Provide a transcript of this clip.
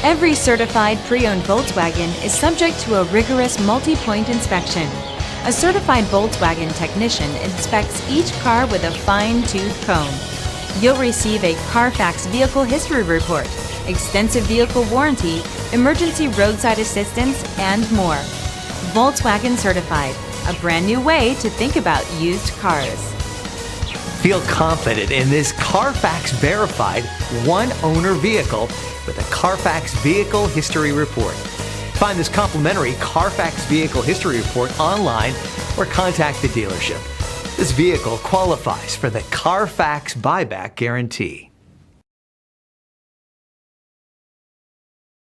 Every certified pre-owned Volkswagen is subject to a rigorous multi-point inspection. A certified Volkswagen technician inspects each car with a fine-tooth comb. You'll receive a Carfax vehicle history report, extensive vehicle warranty, emergency roadside assistance, and more. Volkswagen Certified, a brand new way to think about used cars. Feel confident in this Carfax verified one-owner vehicle with a Carfax Vehicle History Report. Find this complimentary Carfax Vehicle History Report online or contact the dealership. This vehicle qualifies for the Carfax Buyback Guarantee.